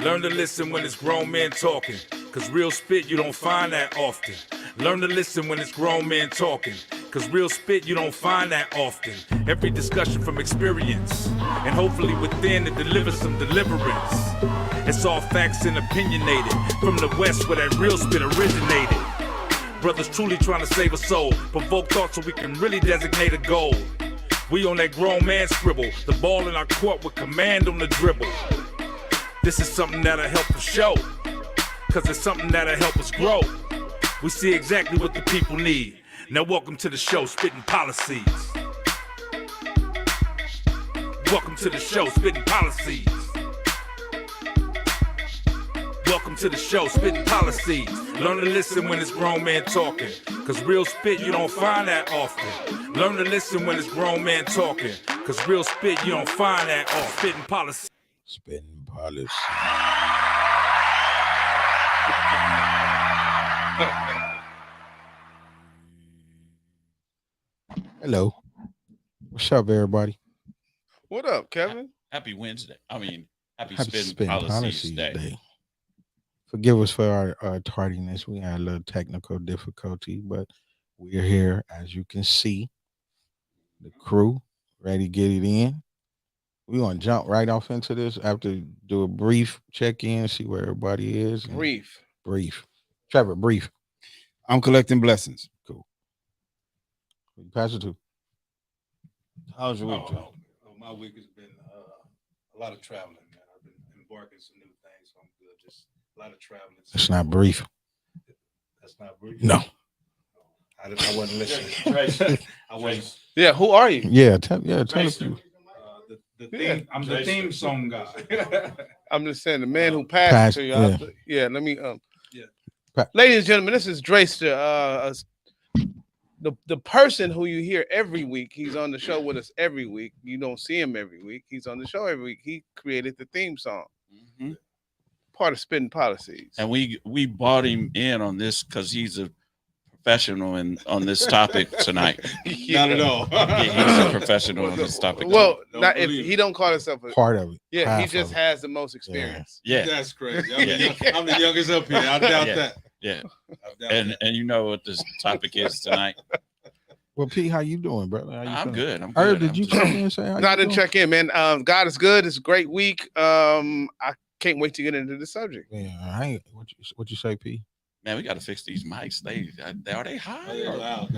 Learn to listen when it's grown men talking, cause real spit you don't find that often. Learn to listen when it's grown men talking, cause real spit you don't find that often. Every discussion from experience, and hopefully within it delivers some deliverance. It's all facts and opinionated, from the west where that real spit originated. Brothers truly trying to save a soul, provoke thought so we can really designate a goal. We on that grown man scribble, the ball in our court with command on the dribble. This is something that'll help the show, cause it's something that'll help us grow. We see exactly what the people need. Now welcome to the show, Spitt'n Pollaseedz. Welcome to the show, Spitt'n Pollaseedz. Welcome to the show, Spitt'n Pollaseedz. Learn to listen when it's grown men talking, cause real spit you don't find that often. Learn to listen when it's grown men talking, cause real spit you don't find that often. Spitt'n Pollaseedz. Spitt'n Pollaseedz. Hello. What's up, everybody? What up, Kevin? Happy Wednesday. Happy Happy Spitt'n Pollaseedz Day. Forgive us for our tardiness. We had a little technical difficulty, but we're here, as you can see. The crew ready to get it in. We're going to jump right off into this after do a brief check-in, see where everybody is. Brief. Trevor, brief. I'm collecting blessings. Cool. Pass it to. How's your week, Joe? My week has been a lot of traveling, man. I've been embarking some new things, so I'm good. Just a lot of traveling. It's not brief. That's not brief? No. I wasn't listening. I was. Yeah, who are you? Yeah, tell us. I'm the theme song guy. I'm just saying the man who passed it to you. Yeah. Let me ladies and gentlemen, this is Drayster. The person who you hear every week, he's on the show with us every week. You don't see him every week. He's on the show every week. He created the theme song. Mm-hmm. Part of Spitt'n Pollaseedz. And we brought him in on this because he's a professional on this topic tonight. Not at all. Yeah, he's a professional on this topic. Well, not if he don't call himself a part of it. Yeah, he just has the most experience. Yeah. That's crazy. I'm the youngest up here. I doubt that. Yeah. And you know what this topic is tonight? Well, P, how you doing, brother? I'm good. Did you check in and say how No, I didn't check in, man. God is good. It's a great week. I can't wait to get into the subject. Yeah, what you say, P? Man, we got to fix these mics. Are they high? They're loud.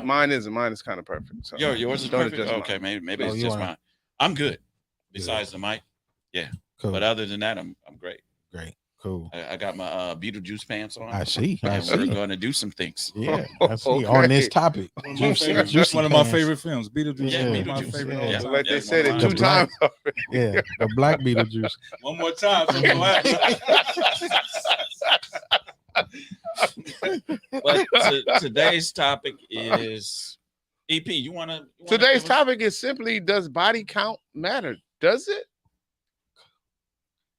Mine isn't. Mine is kind of perfect. So yours is perfect. Okay, maybe it's just mine. I'm good. Besides the mic, yeah. Cool. But other than that, I'm great. Great. Cool. I got my Beetlejuice pants on. I see. We're going to do some things. Yeah, I see. On this topic. One of my favorite films, Beetlejuice. Yeah, Beetlejuice. Beetlejuice. My favorite. Yeah. Like they said it 2 times already. Yeah, the black Beetlejuice. One more time. But today's topic is EP. You want to? Today's topic is simply: does body count matter? Does it?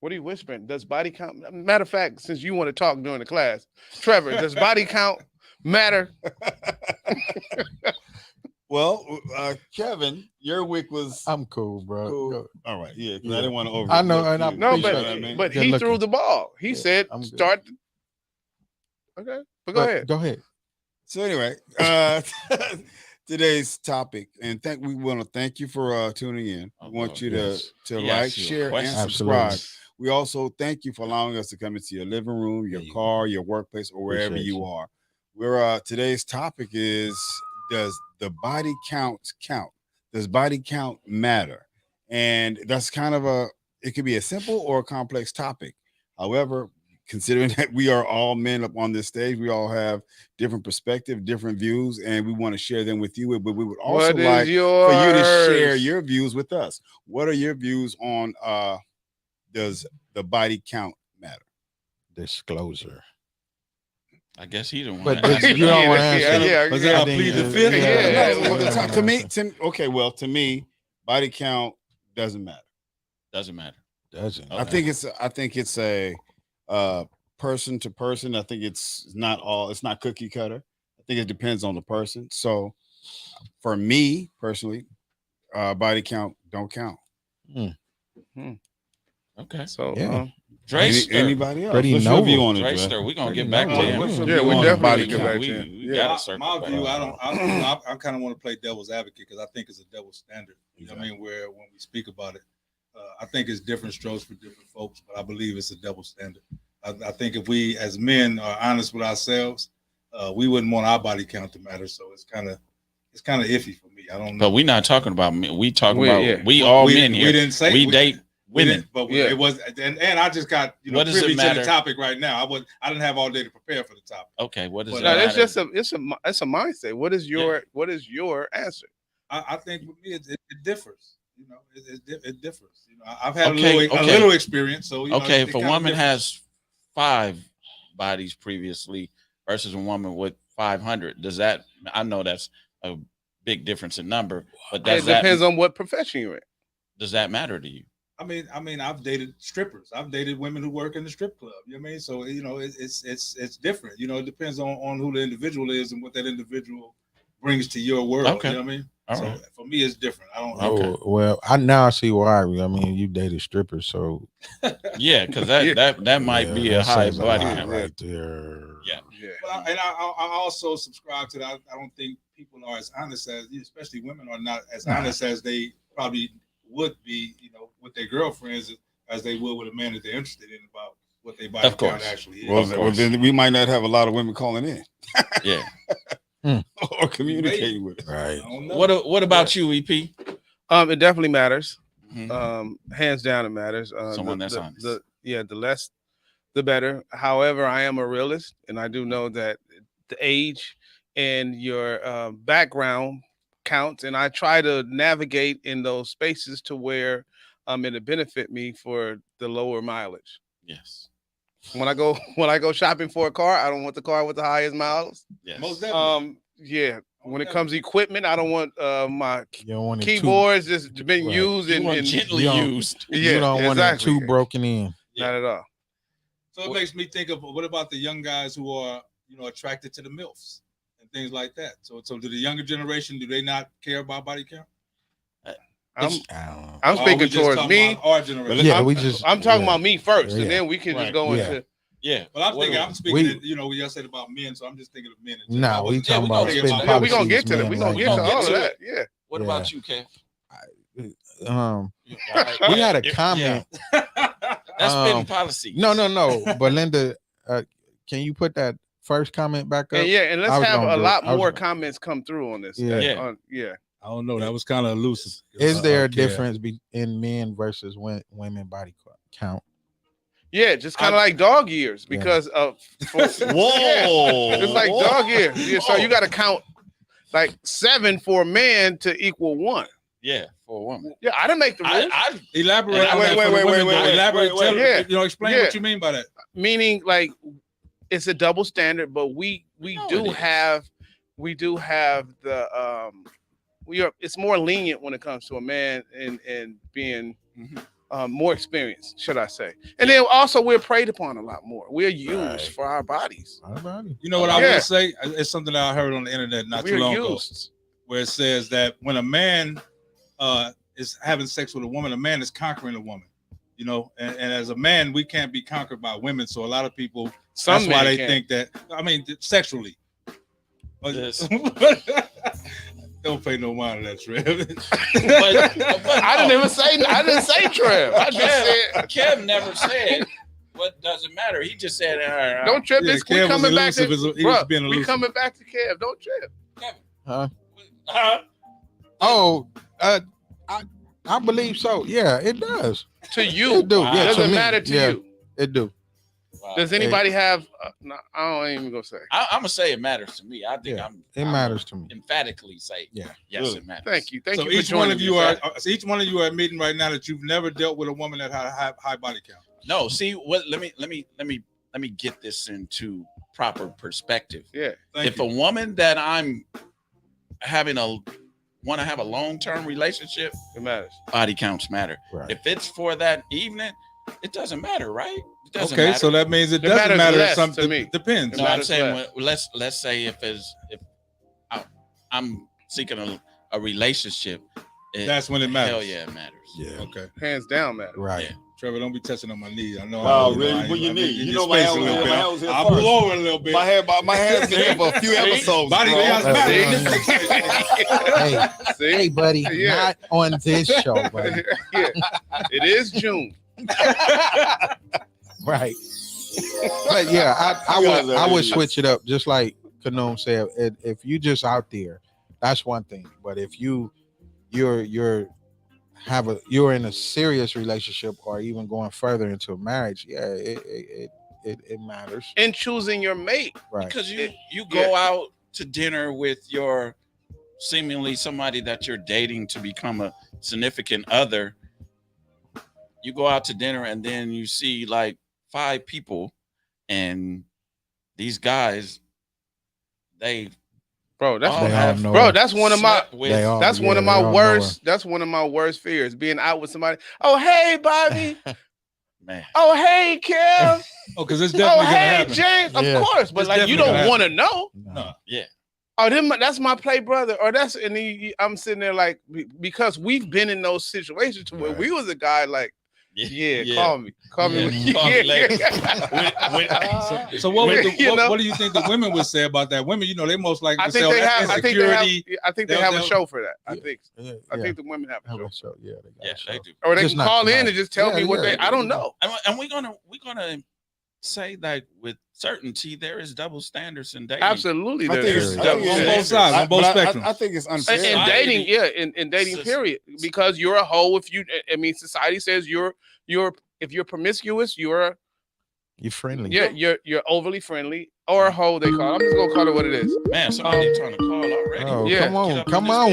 What are you whispering? Does body count? Matter of fact, since you want to talk during the class, Trevor, does body count matter? Well, Kevin, your week was I'm cool, bro. cool. All right, yeah, because I didn't want to over. I know, and I No, appreciate but Good he looking. threw the ball. He said, I'm good. "Start." Okay, but go ahead. Go ahead. So anyway, today's topic, and we want to thank you for tuning in. We want you to like, share, and subscribe. Absolutely. We also thank you for allowing us to come into your living room, your car, your workplace, or wherever you are. We're today's topic is: does the body count? Does body count matter? And that's kind of it could be a simple or a complex topic. However, considering that we are all men up on this stage, we all have different perspectives, different views, and we want to share them with you. But we would also like for you to share your views with us. What are your views on does the body count matter? Disclosure. I guess he don't But want to. you don't want to answer. I plead the fifth? To me, body count doesn't matter. Doesn't matter. Doesn't. I think it's a person to person. I think it's not cookie cutter. I think it depends on the person. So for me personally, body count don't count. Okay. So Yeah. Drayster. Anybody else? Pretty What's your noble. view on it, Drayster, Dre? we're gonna Pretty get back to noble. him. What's your Yeah, view we on definitely body get count? back to him. We Yeah. gotta circle My back. view, I kind of want to play devil's advocate because I think it's a double standard. You know what I mean? Where when we speak about it, I think it's different strokes for different folks, but I believe it's a double standard. I think if we as men are honest with ourselves, we wouldn't want our body count to matter. So it's kind of iffy for me. I don't know. But we're not talking about men. We talking We- about yeah. we all men here. We didn't say we date we women. didn't, but Yeah. it was, and I just got What does it privy to matter? the topic right now. I didn't have all day to prepare for the topic. Okay, what does But, that No, it's matter? just it's a mindset. What is your answer? I think with me it differs. You know, it differs. You know, I've had Okay, a little experience. So you know, Okay, it if a kinda woman differs. has 5 bodies previously versus a woman with 500, does that? I know that's a big difference in number, but It depends on what profession you're in. does that matter to you? I mean, I've dated strippers. I've dated women who work in the strip club. You know what I mean? So you know, it's different. You know, it depends on who the individual is and what that individual brings to your world. Okay. You know what I mean? All So right. for me, it's different. I don't. Okay. Oh, well, I now see why. I mean, you dated strippers, so Yeah, because that might yeah, be a that high says a body lot count. right there. Yeah. Yeah. But I also subscribe to that. I don't think people are as honest as, especially women, are not as honest as they probably would be, you know, with their girlfriends as they would with a man that they're interested in about what their body Of course. count actually is. Well, then we might not have a lot of women calling in Yeah. or communicating with us. Right. I don't know. What about you, EP? It definitely matters. Mhm. Hands down, it matters. Someone that's honest. The less, the better. However, I am a realist, and I do know that the age and your background counts, and I try to navigate in those spaces to where it'll benefit me for the lower mileage. Yes. When I go shopping for a car, I don't want the car with the highest miles. Yes. Most definitely. Yeah. When it comes to equipment, I don't want my You don't want it too, keyboards just been Right. used You and want gently you don't- used. yeah, you don't want exactly. it too broken in. Not at all. So it makes me think of what about the young guys who are, you know, attracted to the MILFs and things like that. So do the younger generation, do they not care about body count? I don't know. I'm Or are we speaking just towards talking me. about our generation. Yeah, I'm, we just. I'm talking yeah. about me first, Yeah. and then we can Right. just go Yeah. into. Yeah. But I'm What thinking, do- I'm speaking, we- you know, y'all said about men, so I'm just thinking of men. in Nah, general. I we wasn't- talking we about gonna get Spitt'n to Yeah, we're gonna Pollaseedz, get to that. man, We're gonna right get now. to gonna all get of to that. Yeah. What Yeah. about you, Kev? We had a comment. That's Spitt'n Pollaseedz. No. But Linda, can you put that first comment back up? And yeah, and let's I was have gonna a do it. lot I was more gonna- comments come through on this. Yeah. Yeah. Yeah. I don't know. That was kind of elusive. Is there a Okay. difference in men versus women body count? Yeah, just kind of like dog years because of Whoa. it's like Whoa. dog years. Yeah, so you got to count like 7 for a man to equal 1. Yeah, for a woman. Yeah, I didn't make the rules. I Elaborate. Wait, on that wait, for the wait, women, wait, though. wait, Elaborate. wait, Tell, yeah. you know, explain Yeah. what you mean by that. Meaning like it's a double standard, but we know it do is. have the it's more lenient when it comes to a man and being more experienced, should I say. And then also we're preyed upon a lot more. We're used Right. for our bodies. My body. You know what I Yeah. will say? It's something that I heard on the internet not too We're long ago, used. where it says that when a man is having sex with a woman, a man is conquering a woman. You know, and as a man, we can't be conquered by women. So a lot of people, Some that's why men they can. think that. I mean, sexually. This. Don't pay no mind to that, Trev. I didn't say Trev. I just said Kev never said what doesn't matter. He just said, don't trip. Yeah, This Kev we was coming back to elusive. He was bruh, being we elusive. coming back to Kev. Don't trip. Oh, I believe so. Yeah, it does. To you, It do. Wow. Yeah, doesn't to me. matter to Yeah, you. it do. Wow. Does anybody have? No, I don't even gonna say. I'm gonna say it matters to me. I think Yeah, I'm. It I'm matters to me. Emphatically say, Yeah. yes, Really? it matters. Thank you. Thank So you. For each one joining of me, you sir. are. So each one of you are admitting right now that you've never dealt with a woman that had a high body count. No, see what? Let me get this into proper perspective. Yeah. Thank If you. a woman that I'm want to have a long-term relationship, It matters. body counts matter. Right. If it's for that evening, it doesn't matter, right? It doesn't Okay, matter. so that means it It doesn't matters matter. less Something to me. depends. No, I'm matters saying less. let's say if I'm seeking a relationship, That's when it matters. Hell yeah, it matters. Yeah. Okay. Hands down matters. Right. Yeah. Trevor, don't be touching on my knees. I know. Oh, I, really? What you need? You know my hand was here I'll first. move over a little bit. My hand's been here for a few episodes. Body bro. counts matter. Hey, buddy, Yeah. not on this show, buddy. Yeah. It is June. Right. But yeah, I would switch it up, just like Kanum said. If you just out there, that's one thing. But if you're in a serious relationship or even going further into a marriage, yeah, it matters. In choosing your mate. Right. Because you go out to dinner with your seemingly somebody that you're dating to become a significant other. You go out to dinner and then you see like 5 people, and these guys, that's one of my worst. That's one of my worst fears. Being out with somebody. Oh, hey, Bobby. Man. Oh, hey, Kim. Oh, because it's definitely gonna happen. James. Of course, but It's like you definitely don't want to gonna know. No. Yeah. Oh, that's my play brother, or I'm sitting there like, because we've been in those situations where we was a guy like, call me Call me later. So what do you think the women would say about that? Women, they most likely I think they have a show for that. I think the women have a show. Yeah, they do. Or they Just can call not in and just tell me what I don't know. And we're gonna say that with certainty there is double standards in dating. Absolutely, I think there's it's- double on standards. both sides, on both spectrums. I think it's unfair. In dating, in dating, period. Because you're a hoe. Society says if you're promiscuous, you're friendly. Yeah, you're overly friendly, or a hoe they call it. I'm just gonna call it what it is. Man, somebody trying to call already. Oh, Yeah. come on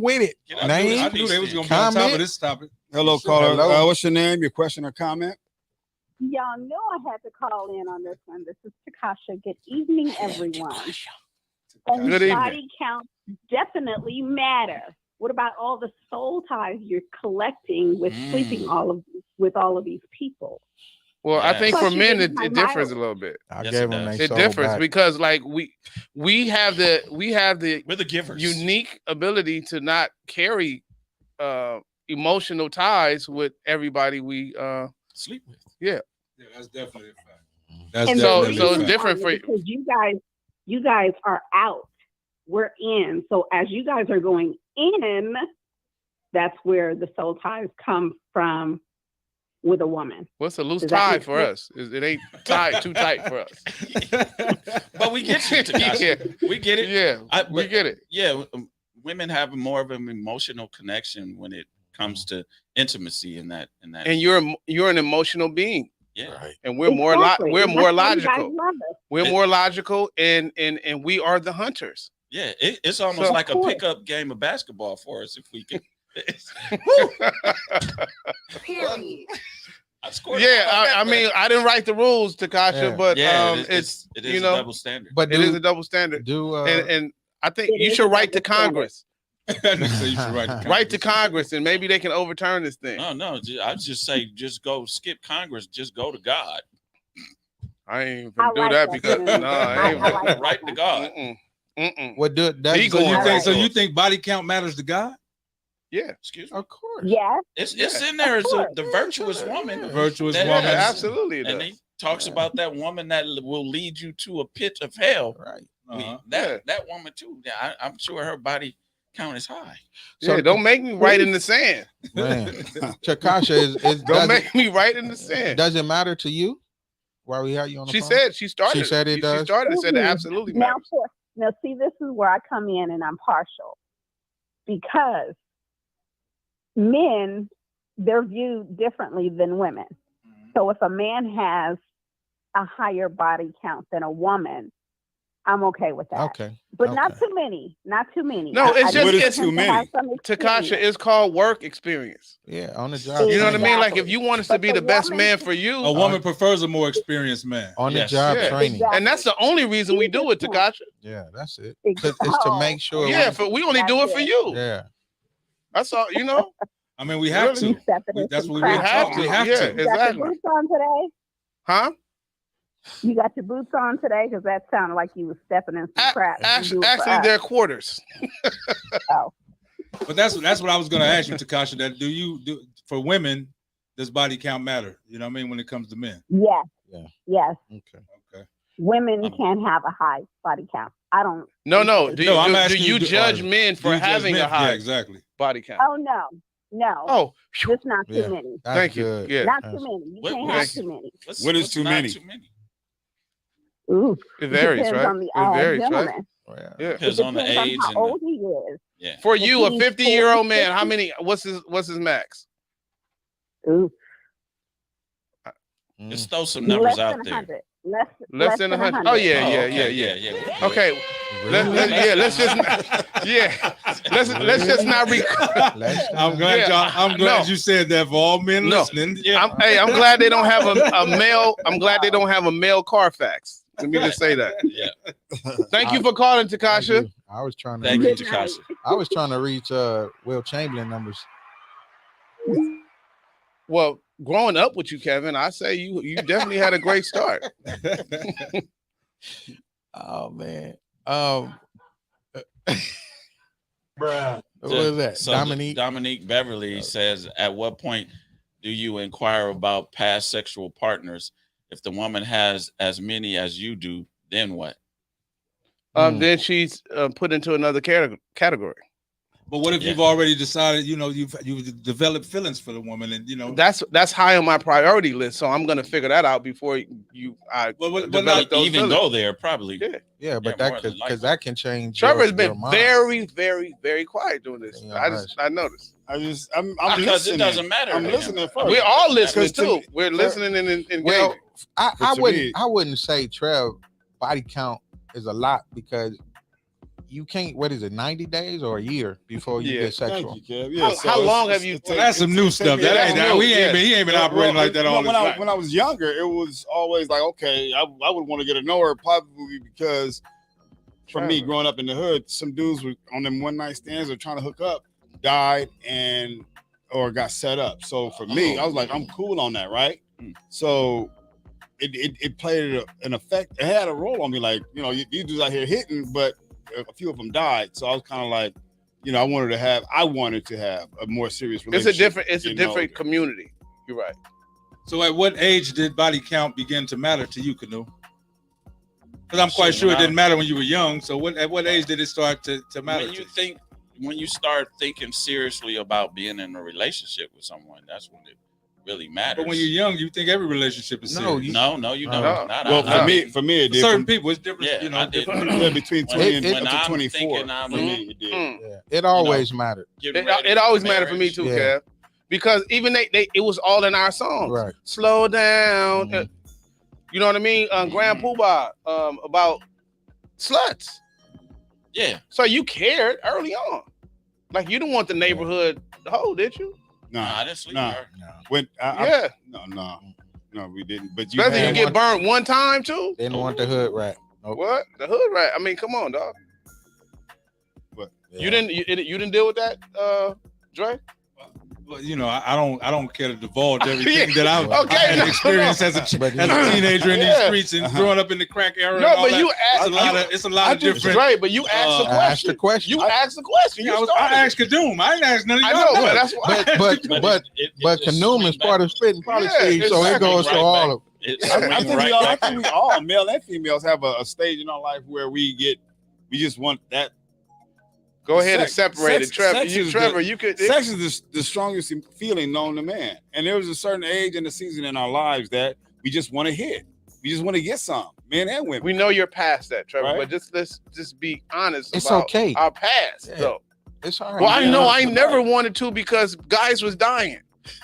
with it. I knew they was gonna be on top of this topic. Hello, caller. What's your name? Your question or comment? Y'all know I had to call in on this one. This is Takasha. Good evening, everyone. And Good evening. body counts definitely matter. What about all the soul ties you're collecting with sleeping with all of these people? Well, I think for Plus, men you it get differs my a little bit. I Yes, gave it them does. they It soul differs back. because like we have the We're the givers. unique ability to not carry emotional ties with everybody we sleep with. Yeah, that's definitely a fact. That's And definitely so a it's fact. different for because you guys are out. We're in. So as you guys are going in, that's where the soul ties come from with a woman. What's a loose Does that tie make for sense? us? It ain't tied too tight for us. But we get you, Takasha. We get it. Yeah, we get it. Yeah, women have more of an emotional connection when it comes to intimacy in that. And you're an emotional being. Yeah. Right. And we're more Exactly. we're And more that's why you guys logical. love us. We're more logical, and we are the hunters. Yeah, it's almost So- like a Of course. pickup game of basketball for us if we can. Period. I scored. I mean, I didn't write the rules, Takasha, Yeah. but Yeah, it is you a know, double standard. But it is a double standard, do and I think It you is should a write to double standard. Congress, So you should write to Congress, and maybe they can overturn this thing. No, I just say just go skip Congress, just go to God. I ain't even I gonna do like that that, because man. no, I ain't. I like that. Right to God. Mm-mm. what do that? He So going you right. think? So you think body count matters to God? Yeah, Excuse me. Of course. Yes. It's in there as the virtuous woman. The virtuous Yeah, woman. absolutely. It And does. he talks about that woman that will lead you to a pit of hell. Right. Uh-huh. That woman too. Yeah, I'm sure her body count is high. Yeah, don't make me write in the sand. Man, Takasha is Don't make me write in the sand. does it matter to you? Why we have you on the She phone? said she started. She said it does? She started and said it Mhm. absolutely Now, matters. now, see, this is where I come in and I'm partial because men, they're viewed differently than women. So if a man has a higher body count than a woman, I'm okay with that. Okay. But not Okay. too many. Not too many. No, it's just- What is it's too many? Takasha, it's called work experience. Yeah, on the job. You know what I training. mean? Like if you want us to But be the the best woman- man for you, A woman prefers a more experienced man. On the Yes. job Yeah. training. Exactly. and that's the only reason we do it, Takasha. Yeah, that's it. Exactly. It's to make sure. Yeah, we only do it for you. Yeah. That's all. You know, I mean, we have Really? to. Stepping in That's some what we crap. have to. We have Yeah, to. You got your exactly. boots on today? Huh? You got your boots on today? Because that sounded like you was stepping in some crap. You do it for Actually, us. they're quarters. Oh. But that's what I was going to ask you, Takasha. That do you do for women? does body count matter? You know what I mean when it comes to men? Yes. Yeah. Yes. Okay. Okay. Women can't have a high body count. I don't. No. No, I'm asking do you you, judge men for Do you judge having men? a high Yeah, exactly. body count? Oh no. Oh, Just not too Yeah. many. That's thank you. good. Yeah, Not too many. You What- can't what have is- too many. What is too not many? Too many? Ooh. it varies, Depends right? on the It varies, right? gentleman. Oh, yeah. Yeah. It Depends on the depends on age how and the, old he is. yeah. For If you, a he's 50-year-old man, 40, how many? What's his max? Ooh. Just throw some Less numbers than out there. 100. Less than 100. Oh yeah, Oh, yeah. yeah. Okay, let's just let's just not. I'm glad Yeah, y'all. I'm glad no. you said that for all men No. listening. I'm glad they don't have a male. I'm glad they don't have a male Carfax. Let me just say that. Yeah. Thank you for calling, Thank Takasha. you. I was trying to Thank you, reach. Takasha. I was trying to reach Will Chamberlain numbers. Well, growing up with you, Kevin, I say you definitely had a great start. Oh man. What was that? So Dominique. Dominique Beverly says, at what point do you inquire about past sexual partners? If the woman has as many as you do, then what? Then she's put into another category. But what if Yeah. you've already decided, you've developed feelings for the woman, and That's high on my priority list. So I'm gonna figure that out before But develop not those Even feelings. go there, probably. Yeah. Yeah, but Yeah, that more could than likely. because that can change. Trevor's your been mind. very, very, very quiet doing this. Yeah, I noticed. I'm Because listening. it doesn't matter. I'm to listening him. first. We're all listening Because to too. me- We're listening and engaging. Well, I But to me- wouldn't say Trev body count is a lot because you can't. What is it? 90 days or a year before you Yeah. get Thank sexual. you, Kev. Yeah, How long have you- Well, that's some new stuff. That ain't that. He ain't been operating like that all the time. When I was younger, it was always like, okay, I would want to get to know her probably because for me, Trevor. growing up in the hood, some dudes were on them one night stands or trying to hook up, died or got set up. So for me, I was like, I'm cool on that, right? So it played an effect. It had a role on me, like you dudes out here hitting, but a few of them died. So I was kind of like, I wanted to have a more serious relationship. It's a different community. You're right. So at what age did body count begin to matter to you, Canoe? Because I'm quite sure it didn't matter when you were young. So at what age did it start to matter? When you start thinking seriously about being in a relationship with someone, that's when it really matters. But when you're young, you think every relationship is serious. No, you don't. No. Not Well, I. for me, it did. Certain people, it's different. Yeah, I did. Between 20 and when up to I'm 24. thinking I'm For me, it did. Yeah, it always mattered. getting ready It for always mattered for me marriage, too, Yeah. Kev. Because even it was all in our songs. Right. Slow down. Mhm. You know what I mean? Grand Poobah about sluts. Yeah. So you cared early on. Like you didn't want the neighborhood hoe, did you? Nah, I Nah, didn't sleep nah. with her. When Yeah. no, we didn't. But Especially you had get one- burned one time too. Didn't want the hood rat. Nope. What? The hood rat. I mean, come on, dog. Yeah. You didn't deal with that, Dre? But I don't care to divulge everything Yeah. that I've Okay, had no, experienced no. as a But teenager in these Yeah. streets and growing up in the crack era. No, and all but that. you asked. It's a lot of different. Dre, but you asked the I asked the question. question. You asked the question. Yeah, You I started. asked Kadoom. I didn't ask none of I y'all. know, but boys. that's why. But Canoom is part of Spitt'n Pollaseedz, so it exactly. goes to all of I think we all, male and females, have a stage in our life where we just want that. Go ahead and Sex- sex, it, Trevor. sex is Trevor, the- you could. Sex is the strongest feeling known to man, and there was a certain age and a season in our lives that we just want to hit. We just want to get some, men and women. We know you're past that, Trevor. Right. But let's be honest. It's about okay. Our past, Yeah. though. It's all right. Well, I know I honest never about it. wanted to because guys was dying.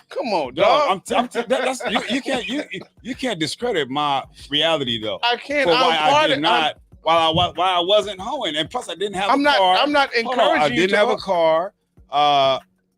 Come on, Dog, dog. you can't discredit my reality though. I can't. For why I'm I part did of. not, why I wasn't hoeing, and plus I didn't have I'm a not. car. I'm not Hold on, encouraging I you. didn't have a dog. car.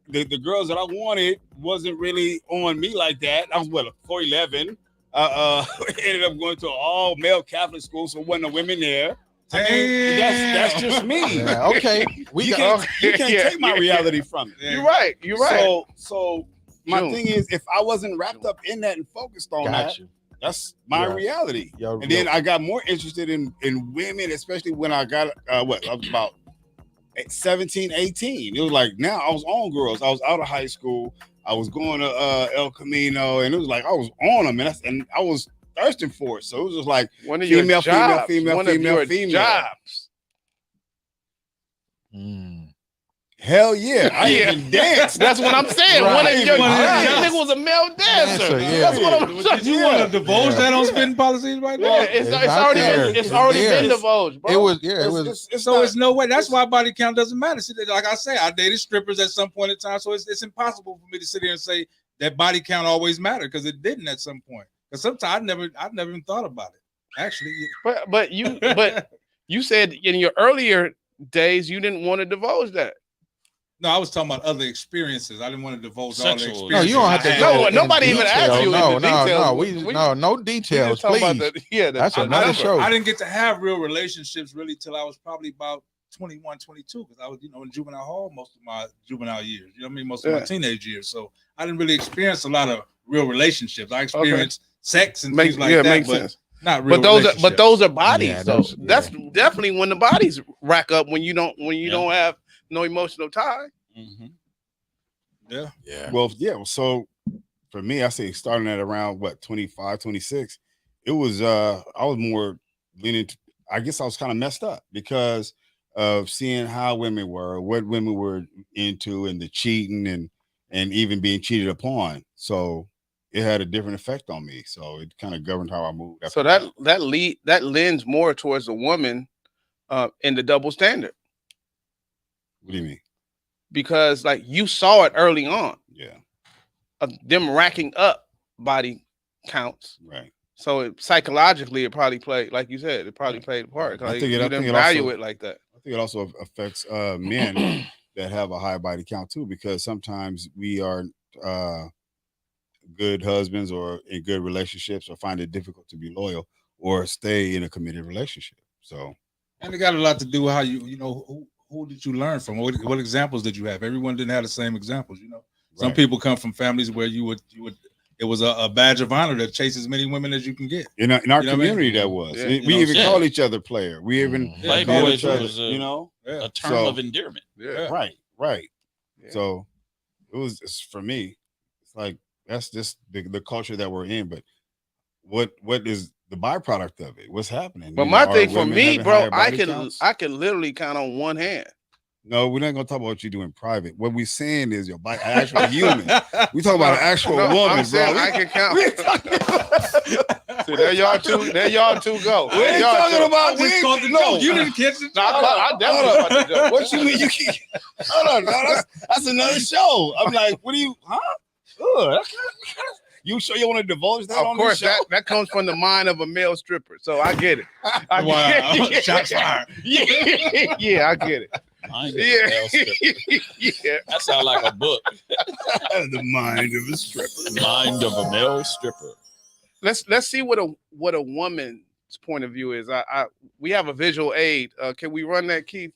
The girls that I wanted wasn't really on me like that. I was 4'11". Ended up going to an all male Catholic school, so wasn't no women there. I mean, that's just me. Yeah, okay. You got- can't Yeah, take my yeah. reality from me. You're right. You're right. So my June. thing is, if I wasn't wrapped up in that and focused on that, Got you. that's my Yeah. reality. Yo, And then I got more interested in women, especially when I got I was about 17, 18. It was like now I was on girls. I was out of high school. I was going to El Camino, and it was like I was on them, and I was thirsting for it. So it was just like one of female, your jobs, female, one female, of your female. jobs. Hell yeah, I even danced. That's what I'm saying. Right. One of your Right. jobs. Nigga was a male dancer. Yeah. That's what I'm Did saying. you want to divulge that on Spitt'n Pollaseedz right now? Yeah, it's out already there. been, it's It's already there. been divulged, bro. It was. So it's no way. That's why body count doesn't matter. See, like I say, I dated strippers at some point in time, so it's impossible for me to sit here and say that body count always mattered, because it didn't at some point. Because sometimes I've never even thought about it. Actually, But you said in your earlier days you didn't want to divulge that. no, I was talking about other experiences. I didn't want to divulge all the Sexual. experiences. No, you don't have to I had. go. No, in nobody even detail. asked you No, in the details. no We details, just talking please. about the That's I another never- show. I didn't get to have real relationships really till I was probably about 21, 22, because I was, in juvenile hall most of my juvenile years. You know what I mean? Most of my teenage years. So I didn't really experience a lot of real relationships. I experienced sex and things like that, makes but sense. not real. But those are bodies. Yeah, though. those- That's definitely when the bodies rack up when you don't have no emotional tie. Mm-hmm. Yeah. Well, yeah. So for me, I say starting at around 25, 26, it was I was more leaning to, I guess I was kind of messed up because of seeing how women were, what women were into, and the cheating and even being cheated upon. So it had a different effect on me. So it kind of governed how I moved. So that lends more towards the woman in the double standard. What do you mean? Because like you saw it early on. Yeah. Of them racking up body counts. Right. So psychologically, it probably played, like you said, it probably played a part. Like, you didn't value it like that. I think it also affects men that have a high body count too, because sometimes we are good husbands or in good relationships, or find it difficult to be loyal or stay in a committed relationship. So, and it got a lot to do with how who did you learn from? What examples did you have? Everyone didn't have the same examples. Some people come from families where you would it was a badge of honor to chase as many women as you can get. In our community, that was. Yeah. We even called each other player. We even called each other, was a term of endearment. Yeah. Right. Yeah. So it's for me, it's like that's just the culture that we're in. But what is the byproduct of it? What's happening? But my thing for me, bro, I can literally count on one hand. No, we're not gonna talk about what you do in private. What we're saying is your body, actual human. We talk about an actual woman, I'm saying bro. I can count. See, there y'all two go. We ain't talking about You didn't catch it. No, I definitely caught the joke. What you mean? You can't? Hold on, no, that's another show. I'm like, what do you? Huh? Ugh, you sure you want to divulge that? Of course, that comes from the mind of a male stripper. So I get it. Wow, shots fired. Yeah, I get it. Mind of a male stripper. Yeah. That sounds like a book. The mind of a stripper. Mind of a male stripper. Let's see what a woman's point of view is. We have a visual aid. Can we run that, Keith?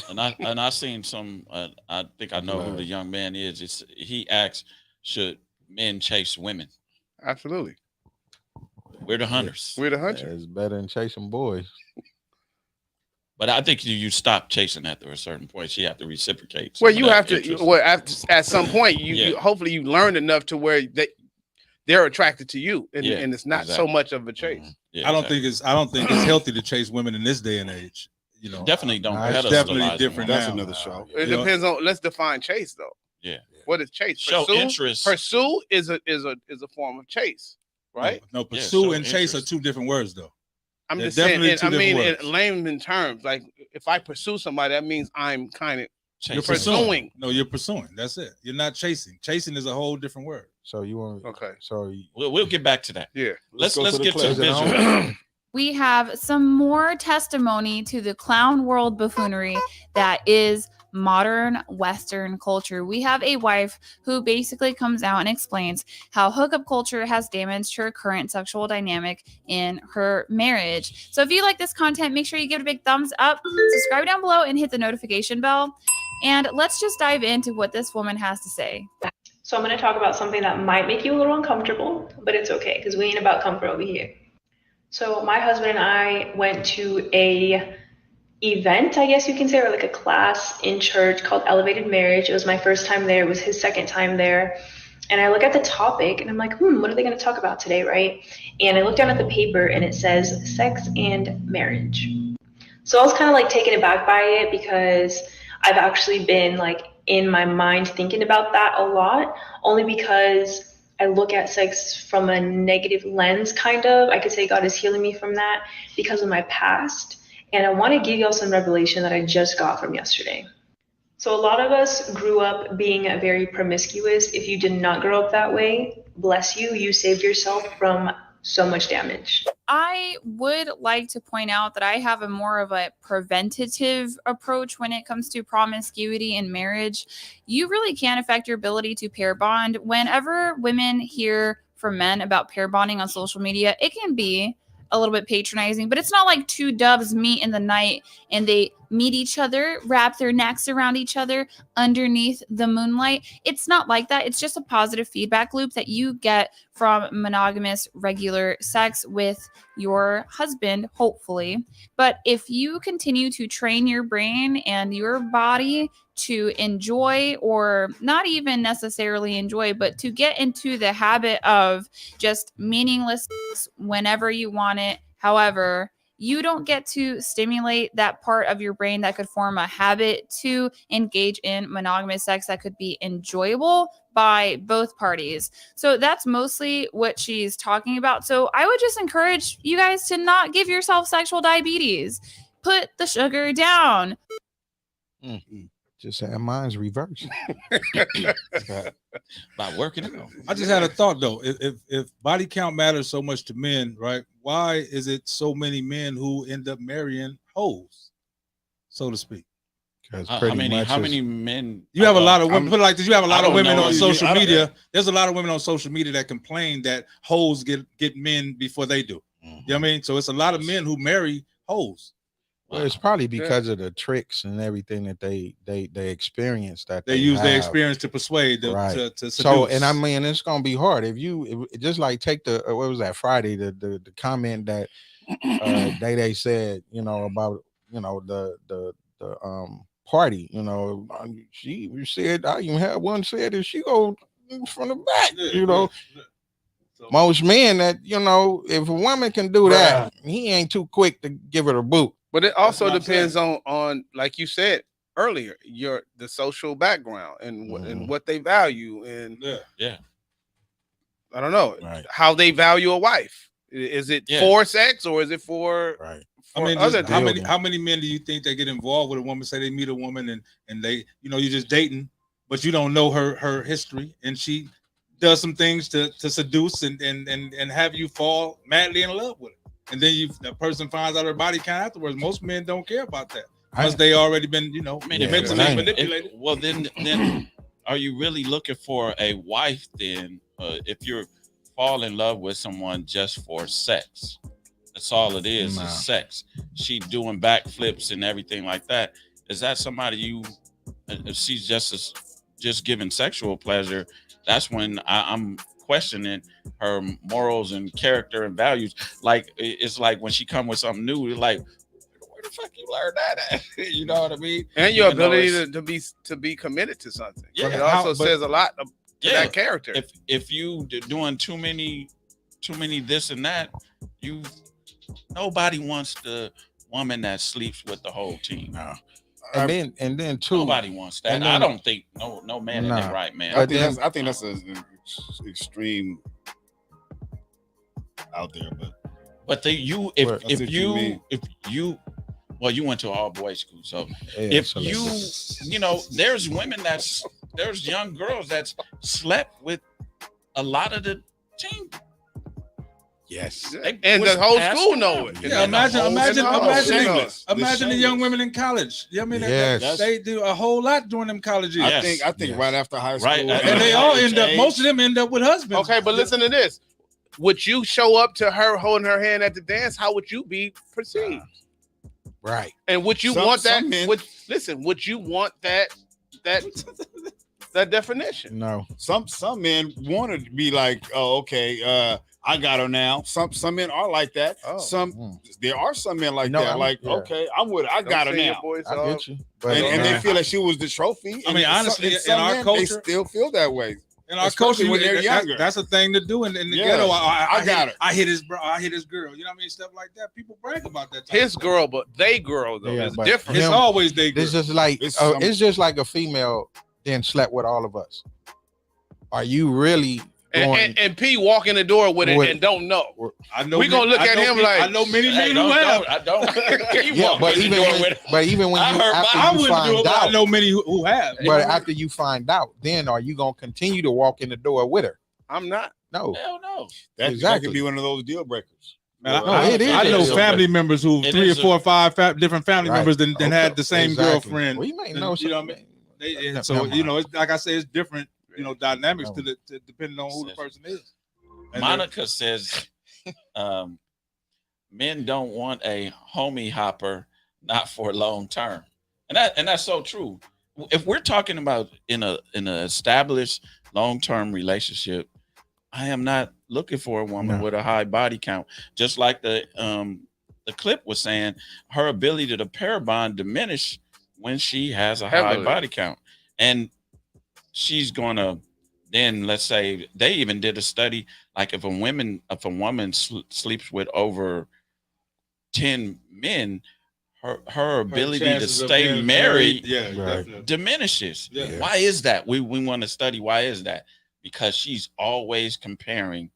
And I seen some. I think I know who the young man is. He asks, should men chase women? Absolutely. We're the hunters. We're the hunters. It's better than chasing boys. But I think you stop chasing after a certain point. You have to reciprocate. Well, you have to. Well, at some point, you hopefully you learn enough to where they're attracted to you, and it's not so much of a chase. Yeah, I don't think it's healthy to chase women in this day and age. Definitely don't. It's definitely different. That's now. another show. It depends on. Let's define chase though. Yeah. What is chase? Show interest. Pursue is a form of chase, right? No, pursue and chase interest. are two different words though. I'm They're just saying. definitely two In different words. layman terms, like if I pursue somebody, that means I'm kind of You're pursuing. No, you're pursuing. That's it. You're not chasing. Chasing is a whole different word. So you want? Okay. So We'll get back to that. Yeah. Let's go to the get to clip. the visual. We have some more testimony to the clown world buffoonery that is modern Western culture. We have a wife who basically comes out and explains how hookup culture has damaged her current sexual dynamic in her marriage. So if you like this content, make sure you give it a big thumbs up, subscribe down below, and hit the notification bell. And let's just dive into what this woman has to say. So I'm going to talk about something that might make you a little uncomfortable, but it's okay because we ain't about comfort over here. So my husband and I went to a event, I guess you can say, or like a class in church called Elevated Marriage. It was my first time there. It was his second time there. And I look at the topic and I'm like, what are they going to talk about today, right? And I look down at the paper and it says sex and marriage. So I was kind of like taken aback by it because I've actually been like in my mind thinking about that a lot, only because I look at sex from a negative lens, kind of. I could say God is healing me from that because of my past. And I want to give y'all some revelation that I just got from yesterday. So a lot of us grew up being very promiscuous. If you did not grow up that way, bless you. You saved yourself from so much damage. I would like to point out that I have a more of a preventative approach when it comes to promiscuity in marriage. You really can affect your ability to pair bond. Whenever women hear from men about pair bonding on social media, it can be a little bit patronizing, but it's not like two doves meet in the night and they meet each other, wrap their necks around each other underneath the moonlight. It's not like that. It's just a positive feedback loop that you get from monogamous regular sex with your husband, hopefully. But if you continue to train your brain and your body to enjoy, or not even necessarily enjoy, but to get into the habit of just meaningless whenever you want it, however, you don't get to stimulate that part of your brain that could form a habit to engage in monogamous sex that could be enjoyable by both parties. So that's mostly what she's talking about. So I would just encourage you guys to not give yourself sexual diabetes. Put the sugar down. Just had mine's reversed. By working out. I just had a thought though. If body count matters so much to men, right? Why is it so many men who end up marrying hoes, so to speak? Because How many men? You have a lot of women. Put it like this: you have a lot of women on social I don't- media. There's a lot of women on social media that complain that hoes get men before they do. You know what I mean? So it's a lot of men who marry hoes. Well, it's probably because of the tricks and everything that they experience that They use their have. experience to persuade them Right. to seduce. So, and I mean, it's gonna be hard if just like take the what was that Friday the comment that they said, you know, about, you know, the party, you know, she said, I even had one said that she go from the back, you know. Most men that, you know, if a woman can do that, he ain't too quick to give it a boot. But it also depends on like you said earlier, the social background and what they value, and I don't know how they value a wife. Is it for sex or is it for I mean, other how many men do you think they get involved with a woman? Say they meet a woman and they, you know, you're just dating, but you don't know her history, and she does some things to seduce and have you fall madly in love with her. And then the person finds out her body count afterwards. Most men don't care about that because they already been, you know, mentally manipulated. Well, then are you really looking for a wife then? If you're fall in love with someone just for sex, that's all it is sex. She doing backflips and everything like that. Is that somebody you? If she's just giving sexual pleasure, that's when I'm questioning her morals and character and values. Like it's like when she come with something new, you're like, where the fuck you learned that at? You know what I mean? And your ability to be committed to something. Yeah, it also says a lot to that character. If you doing too many this and that, nobody wants the woman that sleeps with the whole team. No. And then too, nobody wants that. Then, I don't think no man in their right man. I think that's an extreme out there, but you went to all boys school, so if you know, there's young girls that's slept with a lot of the team. Yes, and the whole school know it. Yeah, imagine the young women in college. You know what I mean? They do a whole lot during them college years. I think right after high school, and they all end up. Most of them end up with husbands. Okay, but listen to this. Would you show up to her holding her hand at the dance? How would you be perceived? Right. And would you want that? Would you want that that definition. No. Some men want to be like, oh, okay, I got her now. Some men are like that. There are some men like that. Okay, I'm with her. I got her now. I get you. But and they feel like she was the trophy. I mean, honestly, in our men, culture, they still feel that way. In our culture, when they're younger, that's a thing to do in the ghetto. I got her. I hit his bro. I hit his girl. You know what I mean? Stuff like that. People brag about that. His girl, but they girl though. Yeah, it's different. It's always they girl. It's just like it's just like a female then slept with all of us. Are you really? And P walk in the door with it and don't know. I know we gonna look at him like I know many men who have. I don't. Yeah, but even when I wouldn't do it. But I know many who have. But after you find out, then are you gonna continue to walk in the door with her? I'm not. No. Hell no. That could be one of those deal breakers. Man, I know family members who 3 or 4 or 5 different family members than had the same girlfriend. Well, you might know. You know what I mean? So you know, it's, like I say, it's different. You know, dynamics to depending on who the person is. And Monica says, men don't want a homie hopper, not for long term, and that's so true. If we're talking about in an established long term relationship, I am not looking for a woman with a high body count. Just like the clip was saying, her ability to pair bond diminish when she has a high body count, and she's gonna then, let's say they even did a study, like if a woman sleeps with over 10 men, her ability to stay married diminishes. Yeah. Why is that? We want to study why is that? Because she's always comparing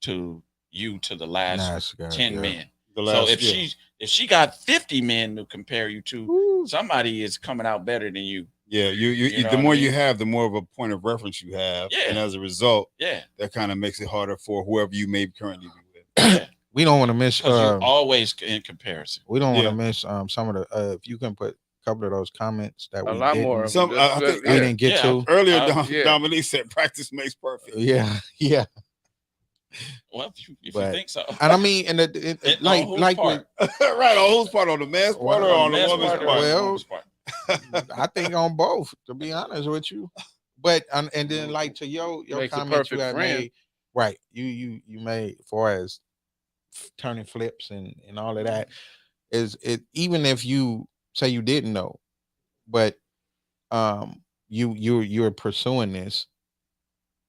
to the last 10 men. So if she got 50 men to compare you to, somebody is coming out better than you. Yeah, you the more you have, the more of a point of reference you have. Yeah. And as a result, that kind of makes it harder for whoever you may currently be with. We don't want to miss you're always in comparison. We don't want to miss some of the if you can put a couple of those comments that a lot more. Some I think we didn't get to earlier. Dominique said practice makes perfect. Yeah. Well, if you think so. And I mean, like right on whose part, on the man's part or on the woman's part? Well, I think on both, to be honest with you. But and then like to your comment you had made, right? You made as far as turning flips and all of that, is it even if you say you didn't know, but you're pursuing this,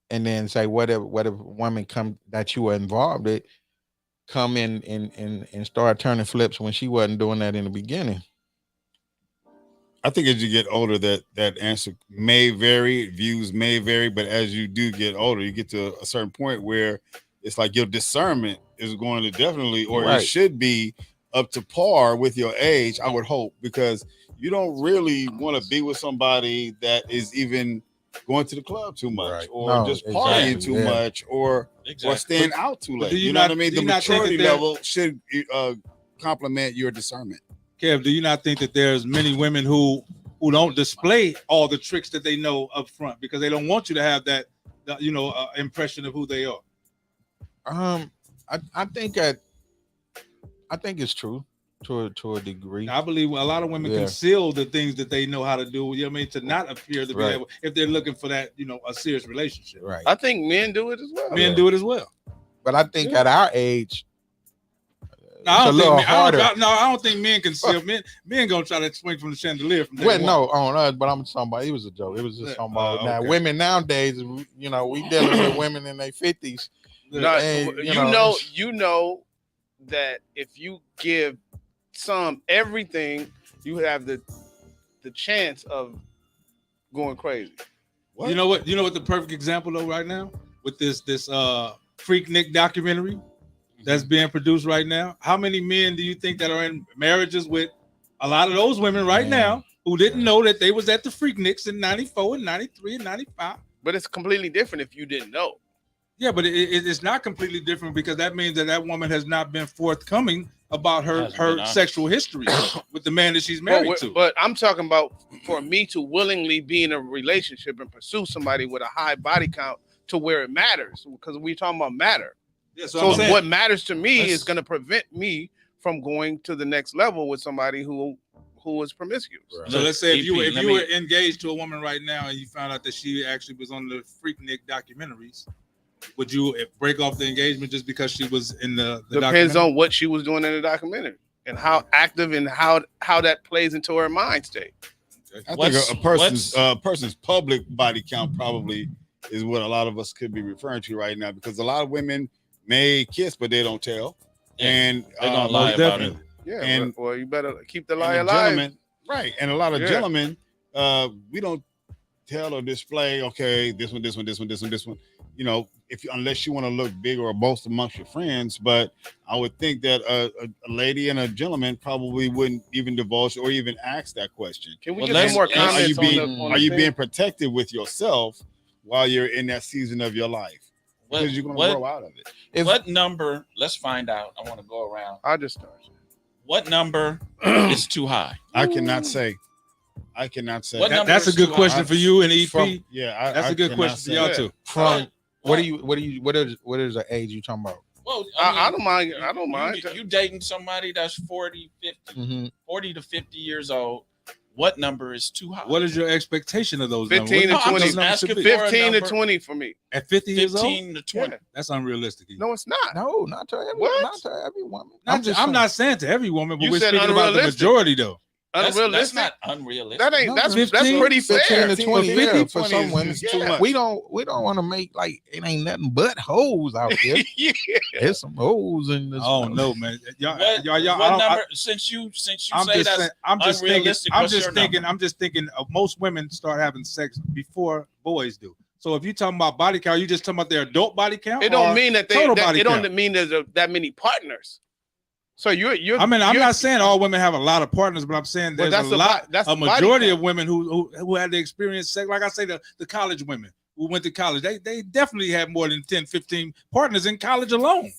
and then say what if woman come that you were involved with come in and start turning flips when she wasn't doing that in the beginning. I think as you get older, that answer may vary, views may vary, but as you do get older, you get to a certain point where it's like your discernment is going to definitely, or it should be up to par with your age, I would hope, because you don't really want to be with somebody that is even going to the club too much, or just partying too much, or staying out too late. You know what I mean? The maturity level should complement your discernment. Kev, do you not think that there's many women who don't display all the tricks that they know up front because they don't want you to have that impression of who they are? I think it's true to a degree. I believe a lot of women conceal the things that they know how to do. You know what I mean? To not appear to be able, if they're looking for that, a serious relationship. Right. I think men do it as well. Men do it as well. But I think at our age, I don't think men conceal. Men gonna try to swing from the chandelier from day one. No, on us, but I'm talking about it was a joke. It was just talking about now women nowadays. We dealing with women in their 50s. You know that if you give some everything, you have the chance of going crazy. What? You know what the perfect example though right now with this Freaknik documentary that's being produced right now. How many men do you think that are in marriages with a lot of those women right now who didn't know that they was at the Freakniks in 94 and 93 and 95? But it's completely different if you didn't know. Yeah, but it's not completely different because that means that woman has not been forthcoming about her sexual history with the man that she's married to. But I'm talking about for me to willingly be in a relationship and pursue somebody with a high body count to where it matters, because we're talking about matter. Yeah, so what matters to me is going to prevent me from going to the next level with somebody who who was promiscuous. Right. So let's say if you EP, were engaged to a woman right now and you found out that she actually was on the Freaknik documentaries, would you break off the engagement just because she was in the Depends documentary? on what she was doing in the documentary and how active and how that plays into her mind state. I think a person's public body count probably is what a lot of us could be referring to right now, because a lot of women may kiss but they don't tell, and They're gonna lie about it. Yeah, And- well, you better keep the and lie a alive. gentleman, right? And a lot of Yeah. gentlemen, we don't tell or display. Okay, this one. You know, unless you want to look big or boast amongst your friends. But I would think that a lady and a gentleman probably wouldn't even divulge or even ask that question. Can we Well, get some let's- more are you comments Are you thing? being protective with yourself while you're in that season of your life? Because you're going to grow out of it. What number? Let's find out. I want to go around. I'll just start. What number is too high? I cannot say. What number That's a is good too question high? for you and EP. That's a good question for y'all too. From what is the age you talking about? Well, I don't mind. I don't mind. You dating somebody that's 40, 50, Mm-hmm. 40 to 50 years old. What number is too high? What is your expectation of those 15 numbers? to What do 20. those numbers should be? 15 to number. 20 for me. At 50 years old? 15 to 20. Yeah. That's unrealistic. No, it's not. No, not to every What? not to every woman. I'm not saying to every woman, but You we're said speaking about the unrealistic. majority though. That's Unrealistic. not unrealistic. That ain't. No, That's 15, pretty 15 fair. to 20, yeah, 50, for 20 some is women. too much. We don't want to make like it ain't nothing but hoes out there. Yeah. There's some hoes in this. Oh no, man. Y'all, What, y'all, what I don't- number? Since you I'm say just that's saying, I'm just thinking, unrealistic, what's your number? I'm just thinking most women start having sex before boys do. So if you're talking about body count, you just talking about their adult body count? It don't or mean that total body it don't count? mean there's that many partners. So you're. I mean, I'm not saying all women have a lot of partners, but I'm saying Well, there's that's a the body majority count. of women who had the experience sex. Like I say, the college women who went to college, they definitely had more than 10, 15 partners in college alone.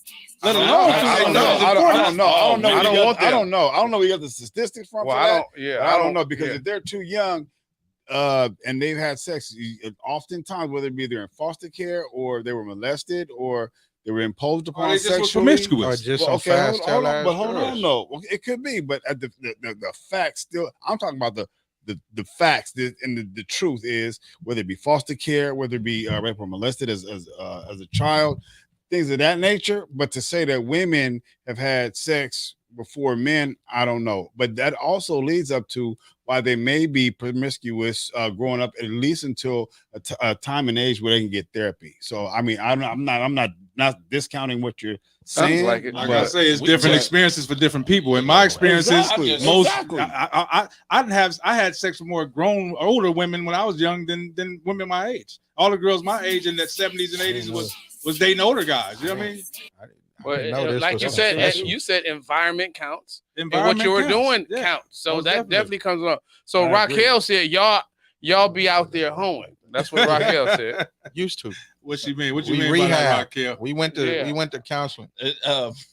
Let alone I don't know. I don't know. I don't know where you got the statistics from. Well, for I that. don't. Yeah, I don't know, because yeah. if they're too young, and they've had sex, oftentimes whether it be they're in foster care or they were molested or they were imposed upon Or they just were sexually. promiscuous. Or just Well, some fast hold on, tail but ass hold on, girls. no, well, it could be, but at the facts still. I'm talking about the facts, and the truth is, whether it be foster care, whether it be rape or molested as a child, things of that nature. But to say that women have had sex before men, I don't know. But that also leads up to why they may be promiscuous growing up, at least until a time and age where they can get therapy. So I mean, I'm not discounting what you're saying. like it. Like but I say, it's we different just- experiences for different people. In my experiences, Exactly, most exactly. I had sex with more grown older women when I was young than women my age. All the girls my age in that 70s and 80s was dating older guys. You know what I mean? Well, didn't know this like was you something said, special. you said environment counts. And what Environment you were counts. doing Yeah. counts. So Most that definitely. definitely comes along. So I agree. Raquel said, y'all be out there hoeing. That's what Raquel said. Used to. What you mean? What you We mean by rehab. that, Raquel? We went to counseling.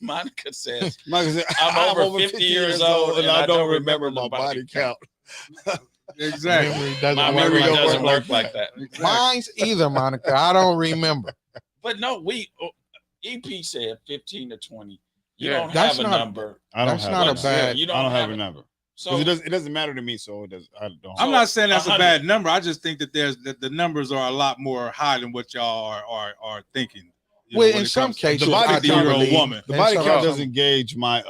Monica says, Michael said, I'm over 50 years old and I don't remember my body count. Exactly. Memory doesn't my work memory like doesn't that. work like that. Mine's either, Monica. I don't remember. But no, EP said 15 to 20. You Yeah, don't that's have a not- number. I don't That's have not a a number. bad. You I don't have a number. So It doesn't matter to me, so it does. I don't. I'm not saying that's a 100. bad number. I just think that the numbers are a lot more high than what y'all are thinking. You know, Well, when in it some comes to cases, a I do 50-year-old believe- woman. The in body some- count doesn't gauge my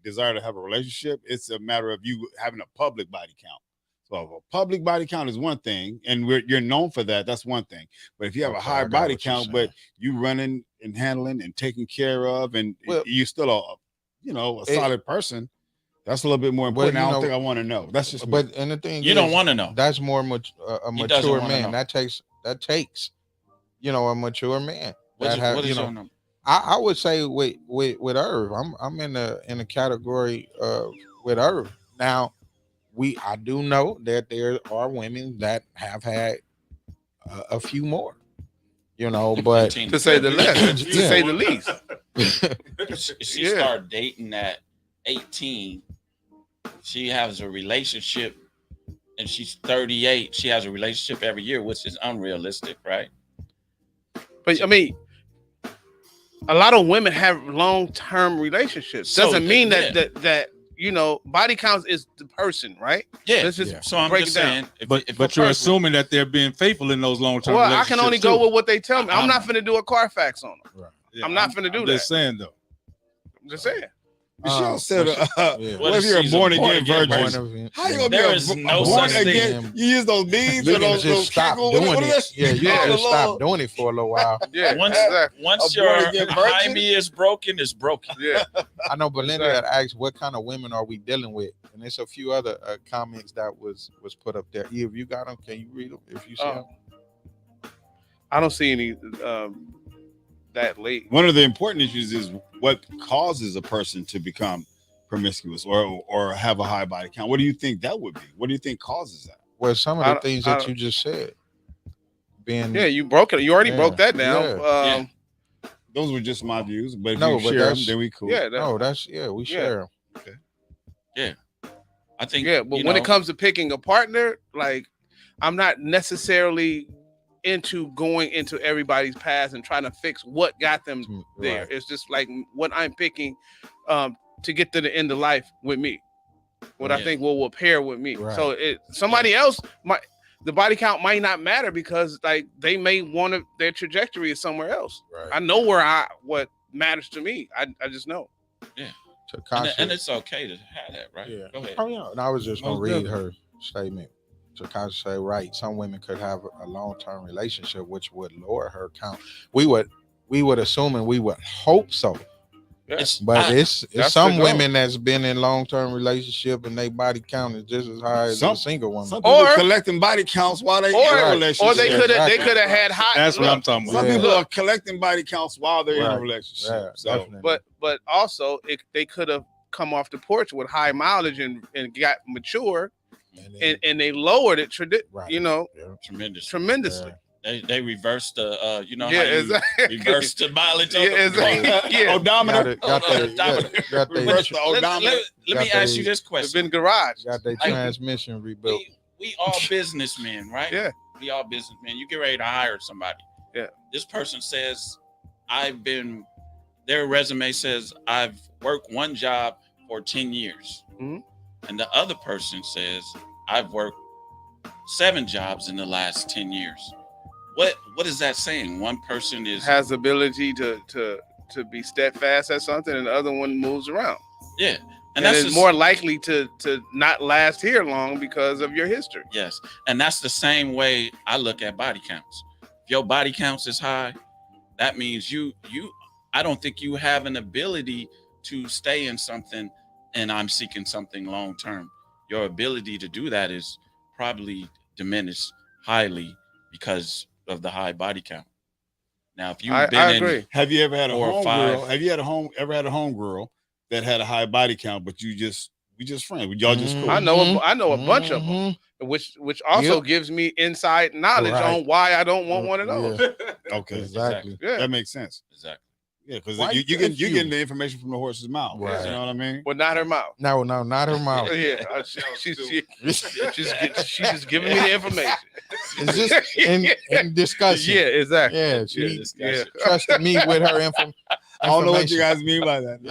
desire to have a relationship. It's a matter of you having a public body count. So if a public body count is one thing, and you're known for that. That's one thing. But if you have a Okay, high I got body what you're count, saying. but you running and handling and taking care of, and Well- you still a solid person, that's a little bit more important. I don't think I want to know. That's just me. But and the thing you is, don't want to know. that's more a He doesn't mature wanna man. know. That takes a mature man. What that is, have, what is you your know, number? I would say with Irv, I'm in a category with Irv. Now, I do know that there are women that have had a few more, but 15 To say the least. To Yeah. say the least. She Yeah. started dating at 18. She has a relationship, and she's 38. She has a relationship every year, which is unrealistic, right? But I mean, a lot of women have long-term relationships. So, Doesn't mean yeah. that you know, body counts is the person, right? Yeah. Let's just So I'm break just it down. saying, if But a you're person- assuming that they're being faithful in those long-term Well, I relationships. can only go too. with what they tell me. I'm I'm- not finna do a Carfax on them. Right. Yeah, I'm not finna do I'm that. just saying though. I'm just saying. Michelle said, yeah. what if you're a born again virgin? Born How you gonna There be is a no born such thing. again? You use those beads You or can those just stop cackle. doing What is it. that? Yeah, you Yeah, can the just stop little- doing it for a little while. Yeah. Once Exactly. once A your born-again virgin? hymen is broken, it's broken. Yeah. I know Belinda had asked, what kind of women are we dealing with? And there's a few other comments that was put up there. If you got them, can you read them? If you see them? I don't see any that late. One of the important issues is what causes a person to become promiscuous or have a high body count. What do you think that would be? What do you think causes that? Well, some of I the don't- things I that don't- you just said. Being Yeah, you broke it. You already Yeah. broke that down. Yeah. Those were just my views, but if No, you but share them, that's- then we cool. Yeah. no, that's we Yeah. share. I think. Yeah, but you when know, it comes to picking a partner, like I'm not necessarily into going into everybody's past and trying to fix what got them there. Right. It's just like what I'm picking to get to the end of life with me. What I Yeah. think will pair with me. Right. So somebody else the body count might not matter because like they may want to their trajectory is somewhere else. Right. I know what matters to me. I just know. and it's okay to have that, right? Yeah. Go ahead. Oh yeah. And I was just gonna Most read definitely. her statement. Takasha say, right, some women could have a long-term relationship which would lower her count. We would assume and we would hope so. Yeah. But it's that's some the goal. women that's been in long-term relationship and their body count is just as high as Some- a single woman. Some people collecting body counts while they in a Or relationship. they could have Exactly. had high. That's what look, I'm talking about. Some Yeah. people are collecting body counts while they're in a Right. relationship. Yeah, So definitely. But also they could have come off the porch with high mileage and got mature and they lowered it Right. you know Tremendous. tremendously. They reversed the you know Yeah, how you exactly. reverse the mileage. Yeah, of the exactly. Yeah. odometer. got they Reverse the Let odometer. me Got ask they- you this It's question. been garage. got their Like, transmission rebuilt. We all businessmen, right? Yeah. We all businessmen. You get ready to hire somebody. Yeah. This person says, their resume says, I've worked one job for 10 years. Mhm. And the other person says, I've worked 7 jobs in the last 10 years. What is that saying? One person is Has the ability to be steadfast at something, and the other one moves around. yeah. And that's it's just- more likely to not last here long because of your history. Yes. And that's the same way I look at body counts. If your body counts is high, that means I don't think you have an ability to stay in something and I'm seeking something long term. Your ability to do that is probably diminished highly because of the high body count. Now, if you've I been agree. Have you ever had a 4 or home 5. girl? Have you ever had a home girl that had a high body count, but we just friends? Y'all just cool. I know a bunch of them, Mhm. which also gives me inside knowledge Right. on why I don't want one of those. Yeah, Okay, exactly. Yeah. that makes sense. exactly. Yeah, because Why you you getting the information from the horse's mouth. Right. You know what I mean? But not her mouth. No, not her mouth. Yeah, she's just giving me the information. It's just in discussion. Yeah, exactly. Yeah, she Yeah. trusted me with her information. I don't know what you guys mean by that.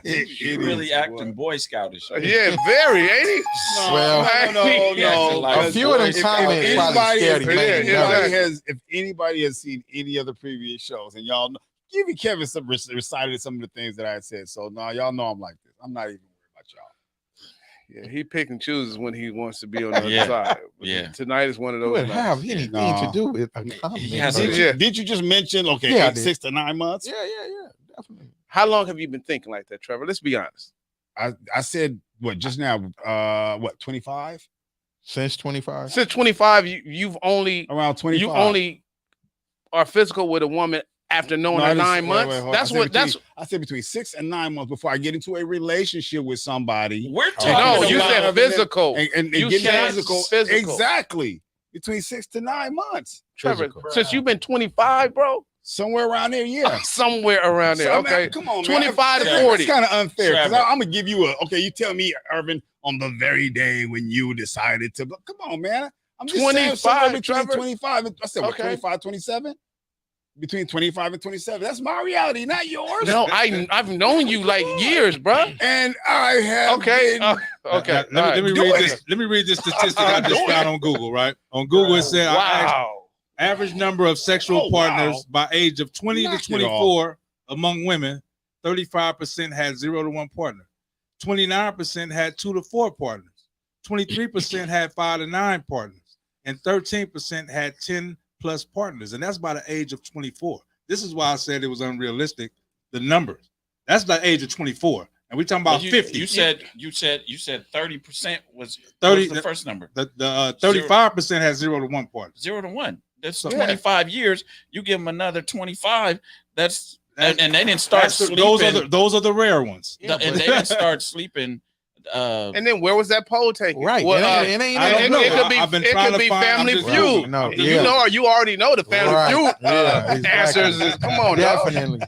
You're really acting Boy Scoutish. Yeah, very, ain't he? Well, no. A few of them comments probably scared him. If anybody has seen any other previous shows, and y'all know, even Kevin recited some of the things that I had said. So now y'all know I'm like this. I'm not even worried about y'all. Yeah, he pick and chooses when he wants to be on the other Yeah. side. But Yeah. Tonight is one of It those. would nights. have anything No. to do with a comment. He has but- a- Yeah. Did you just mention Yeah, I 8, did. 6 to 9 months? Yeah, definitely. How long have you been thinking like that, Trevor? Let's be honest. I said what just now? 25? Since 25. Since 25, you've only Around 25. you only are physical with a woman after knowing No, her I just- 9 wait, months. hold on. That's I said between 6 and 9 months before I get into a relationship with somebody. We're talking No, about you said physical. And You get said physical. physical. Exactly. Between 6 to 9 months. Trevor, Physical. since you've been 25, bro, Somewhere around there, yeah. somewhere around there. So, man, Okay, come on, man. 25 to That's 40. kind of unfair. Because Trevor. I'm gonna give you you tell me, Irvin, on the very day when you decided to. But come on, man. I'm just saying, 25, somewhere between Trevor. 25. I said, what, Okay. 25, 27? between 25 and 27. That's my reality, not yours. No, I've known you like years, bro. And I have Okay. been, Okay. Let me Do read it. this. Let me read this statistic I just found on Google. Right on Google, it said I asked Wow. average number of sexual partners by age of 20 Knock to it 24 among women. 35% had 0 to 1 partner. 29% had 2 to 4 partners. 23% had 5 to 9 partners, and 13% had 10 plus partners. And that's by the age of 24. This is why I said it was unrealistic. The numbers. That's the age of 24. And we're talking about 50. You said 30% was 30 the first number. The 35% has 0 to 1 partner. 0 to 1. That's Yeah. 25 years. You give them another 25. That's and they didn't start sleeping. Those are the rare ones. And they didn't start sleeping. And then where was that poll taken? Right. Well, It ain't I don't know. It could be, I've been it trying could to be find- Family I'm just- Feud. No, You yeah. know, you already know the Family Right. Feud Yeah, exactly. answers. Come on, dog. Definitely.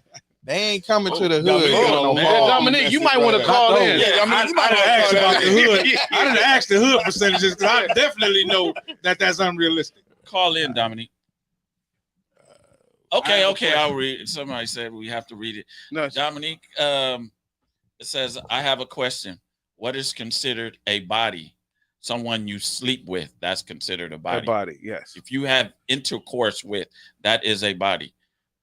They ain't coming to the hood. Dominique, no Man, more. Dominique, you might want to call in. Yeah, I mean, you might have asked about the hood. I didn't ask the hood percentages because I definitely know that that's unrealistic. Call in, Dominique. Okay, I'll read. Somebody said we have to read it. No, Dominique, it says, I have a question. What is considered a body? Someone you sleep with, that's considered a body. body, yes. If you have intercourse with, that is a body.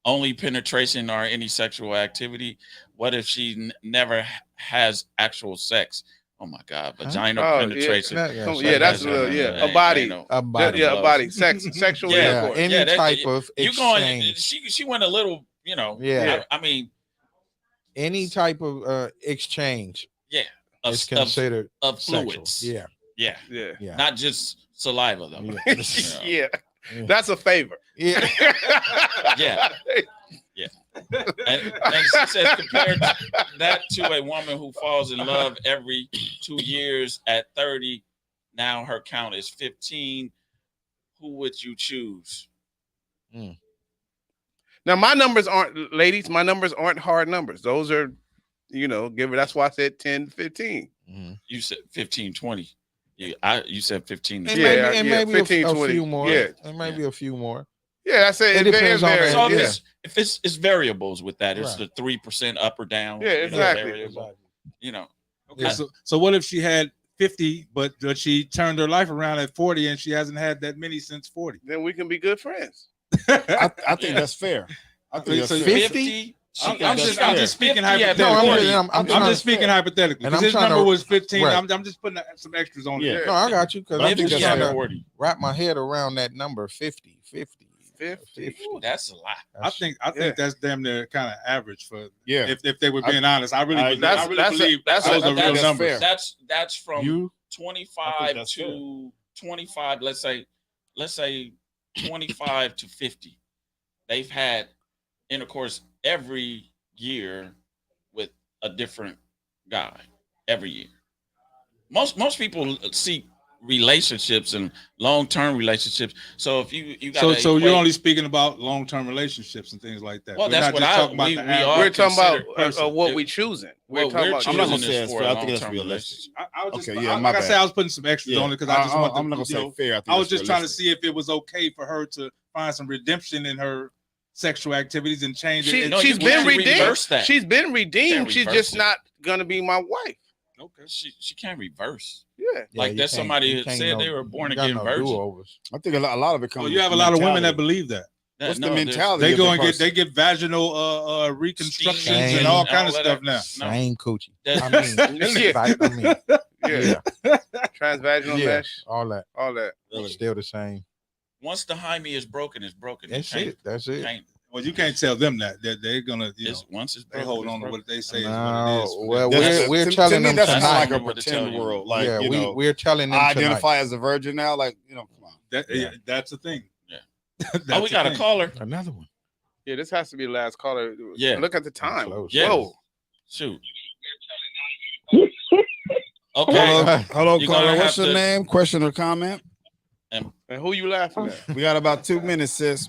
Only penetration or any sexual activity. What if she never has actual sex? Oh my God, vaginal penetration. Yeah, that's a body. A body. Yeah, a body. Sexual Yeah, intercourse. any type of You going? exchange. She went a little, Yeah. I mean, Any type of exchange yeah, is considered of sexual. fluids. Yeah. Yeah, Yeah. Yeah. not just saliva though. Yeah. That's a favor. Yeah. Yeah. Yeah. And she says, compared that to a woman who falls in love every 2 years at 30, now her count is 15. Who would you choose? Now, my numbers aren't, ladies, my numbers aren't hard numbers. Those are, that's why I said 10, 15. You said 15, 20. You said 15. And Yeah, maybe 15, a 20. few more. Yeah. And maybe a few more. Yeah, I said It depends on that. So Yeah. if it's variables with that, it's Right. the 3% up or down. Yeah, exactly. Variable, Okay, Yeah. so what if she had 50, but she turned her life around at 40 and she hasn't had that many since 40? Then we can be good friends. I think that's fair. I think that's So fair. 50. I'm just speaking 50 at hypothetically. I'm I'm just speaking hypothetically. And Because I'm his trying number to- was 15. right. I'm just putting some extras on Yeah. it. No, I got you because I'm 50 just that's trying at to 40. wrap my head around that number 50. 50. Ooh, that's a lot. I think that's damn near kind of average for Yeah. if they were being honest. I really believe that's those are real that's numbers. fair. That's from You 25 that's to 25. Let's say 25 to 50. They've had intercourse every year with a different guy every year. Most people seek relationships and long-term relationships. So if you got So you're only speaking about long-term relationships and things like that. Well, We're that's not what just I- talking about we- the we average. are We're talking considered about person. what we choosing. Well, We're talking about I'm not gonna choosing say this it's for fair. a I think that's long-term realistic. relationship. I was just, Okay, yeah, my like I bad. said, I was putting some extras on it because I just want I'm not gonna say fair. I was just trying to see if it was okay for her to find some redemption in her sexual activities and change it. She's you been can't redeemed. reverse that. She's been redeemed. Can't She's reverse just it. not gonna be my wife. Okay. She can't reverse. Yeah. Like you there's can't- somebody you who can't said they were born you got again no virgin. do-overs. I think a lot of it comes. Well, you have a from lot of women mentality. that believe that. What's the No, there's- mentality? They of the go and person? they get vaginal reconstructions Steam and all and kind of all stuff that. now. No. Same coochie. That- I mean, Yeah. I mean, Yeah. yeah, Transvaginal yeah, mesh. all that. All that. It's still the same. Once the hymen is broken, it's broken. That's You it. That's it. can't- Well, you can't tell them that they're gonna, once it's they broken, hold it's on to broken. what they say is what No, it is. for well, them. we're to telling me, them that's tonight. like a What to tell pretend you. world. Like, yeah, you know, we're telling them I tonight. identify as a virgin now. Like, come on. That's the thing. Yeah. That's Oh, we the got a thing. caller. Another one. Yeah, this has to be the last caller. Yeah. Look at the time. Close. Yeah. Whoa. Shoot. Hello, Okay. hello, You're caller. gonna What's have your to- name? Question or comment? And who you laughing at? We got about 2 minutes, sis.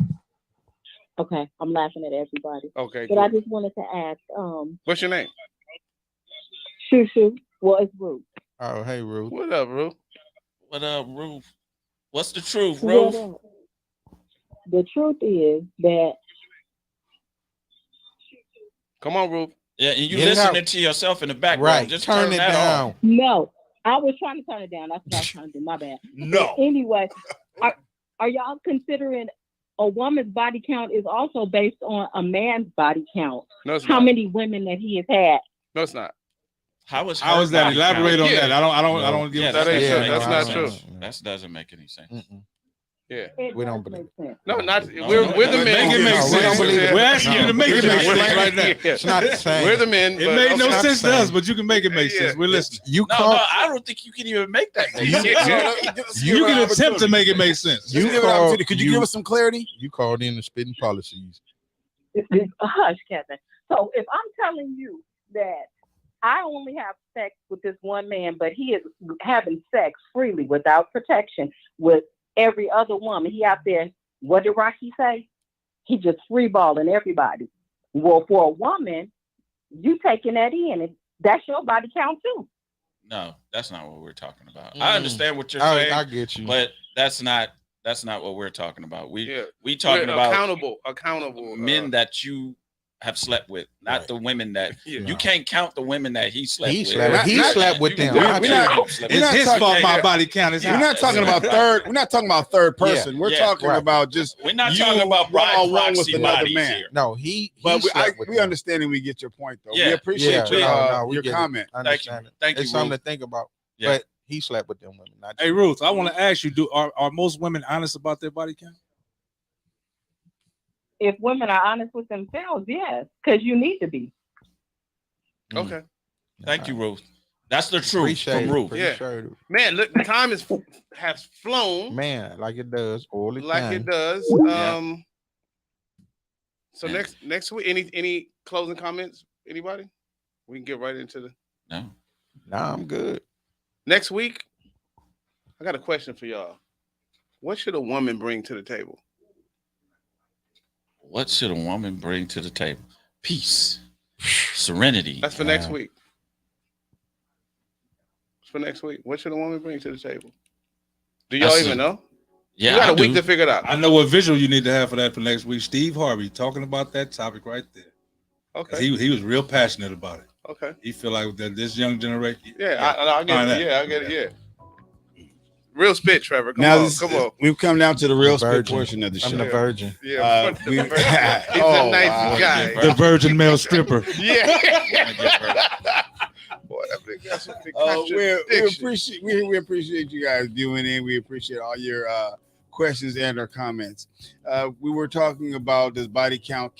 Okay, I'm laughing at everybody. Okay. But I Good. just wanted to ask, What's your name? Shoo. Well, it's Ruth. Oh, hey, Ruth. What up, Ru? What up, Ruth? What's the truth, What Ruth? up? The truth is that Come on, Ruth. Yeah, and you Get it listening out. to yourself in the background. Right. Just Turn it that down. off. No, I was trying to turn it down. That's what I was trying to do. My bad. No. But anyway, are y'all considering a woman's body count is also based on a man's body count? No, it's How not. many women that he has had? No, it's not. How is that? Elaborate on that. I don't give. Yeah, That ain't doesn't true. make That's any not sense. true. That doesn't make any sense. Mm-mm. Yeah. We don't believe. No, not No, we're no, the no, men. Make it make No, we sense. don't believe it. We're asking you to make it make sense right now. It's not the same. We're the men. It but made no okay. sense to us, but you can make it make sense. We're listening. You No, call. I don't think you can even make that make You- sense. You can attempt to make it make sense. You Give it an called- opportunity. Could you give us some clarity? You called in the Spitt'n Pollaseedz. Hush, Kevin. So if I'm telling you that I only have sex with this one man, but he is having sex freely without protection with every other woman, he out there, what did Rocky say? He just freeballing everybody. Well, for a woman, you taking that in, and that's your body count too. No, that's not what we're talking about. I understand what you're I saying, get you. but that's not what we're talking about. We We're talking about accountable men that you have slept with, not the women that you can't count the women that he slept with. He slept with them. It's his fault. My body count is. We're not talking about third. We're not talking about third person. We're talking about just. We're not you talking about bride one-on-one proxy with another bodies man. here. No, But slept with we them. understand and we get your point though. Yeah. We appreciate we your get it. comment. I understand it. Thank you, It's something Ruth. to think about. Yeah. But he slept with them women. Not Hey you. Ruth, I want to ask you: are most women honest about their body count? If women are honest with themselves, yes, because you need to be. Okay. Thank you, Ruth. That's the truth Appreciate from it. Ruth. Yeah. Appreciate it. Man, look, the time has flown Man, like it does all the like time. it does. Yeah. So Yeah. next week, any closing comments? Anybody? We can get right into the No. Nah, I'm good. next week. I got a question for y'all. What should a woman bring to the table? What should a woman bring to the table? Peace, serenity. That's for next week. It's for next week. What should a woman bring to the table? Do y'all That's even know? Yeah, You got I a week do. to figure it out. I know what visual you need to have for that for next week. Steve Harvey talking about that topic right there. Okay. He was real passionate about it. Okay. He feel like that this young generation. Yeah, I get find it. that. Yeah, I get it. Yeah. Real spit, Trevor. Come Now on. this, Come on. we've come down to the real spit Virgin. portion of the I'm show. the virgin. Yeah. we- He's a nice guy. The virgin male stripper. Yeah. Boy, that big got some big we appreciate you guys viewing in. We appreciate all your questions and our comments. We were talking about, does body count?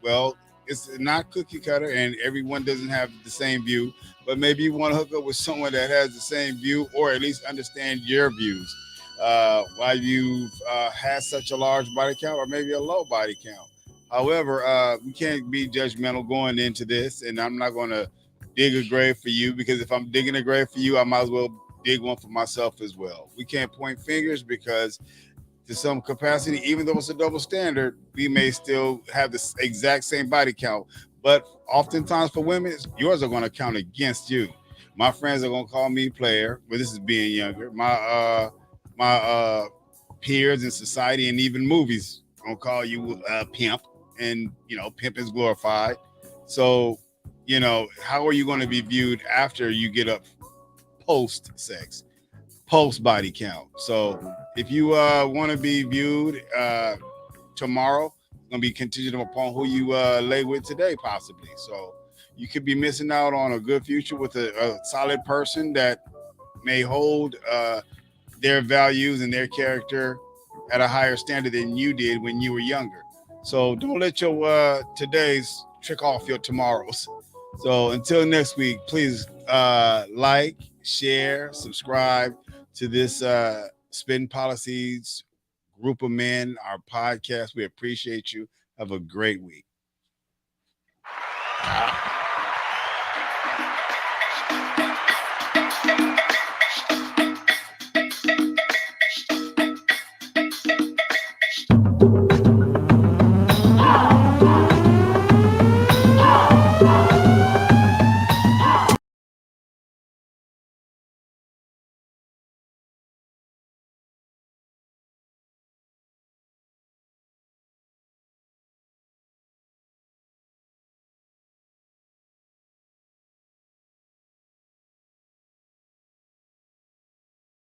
Well, it's not cookie cutter, and everyone doesn't have the same view. But maybe you want to hook up with someone that has the same view, or at least understand your views. Why you've had such a large body count, or maybe a low body count. However, we can't be judgmental going into this, and I'm not going to dig a grave for you, because if I'm digging a grave for you, I might as well dig one for myself as well. We can't point fingers, because to some capacity, even though it's a double standard, we may still have the exact same body count. But oftentimes for women, yours are going to count against you. My friends are going to call me player, but this is being younger. My peers in society and even movies going to call you pimp, and pimp is glorified. So, how are you going to be viewed after you get up post sex, post body count? So if you want to be viewed tomorrow, it's going to be contingent upon who you lay with today, possibly. So you could be missing out on a good future with a solid person that may hold their values and their character at a higher standard than you did when you were younger. So don't let your todays trick off your tomorrows. So until next week, please like, share, subscribe to this Spitt'n Pollaseedz group of men, our podcast. We appreciate you. Have a great week.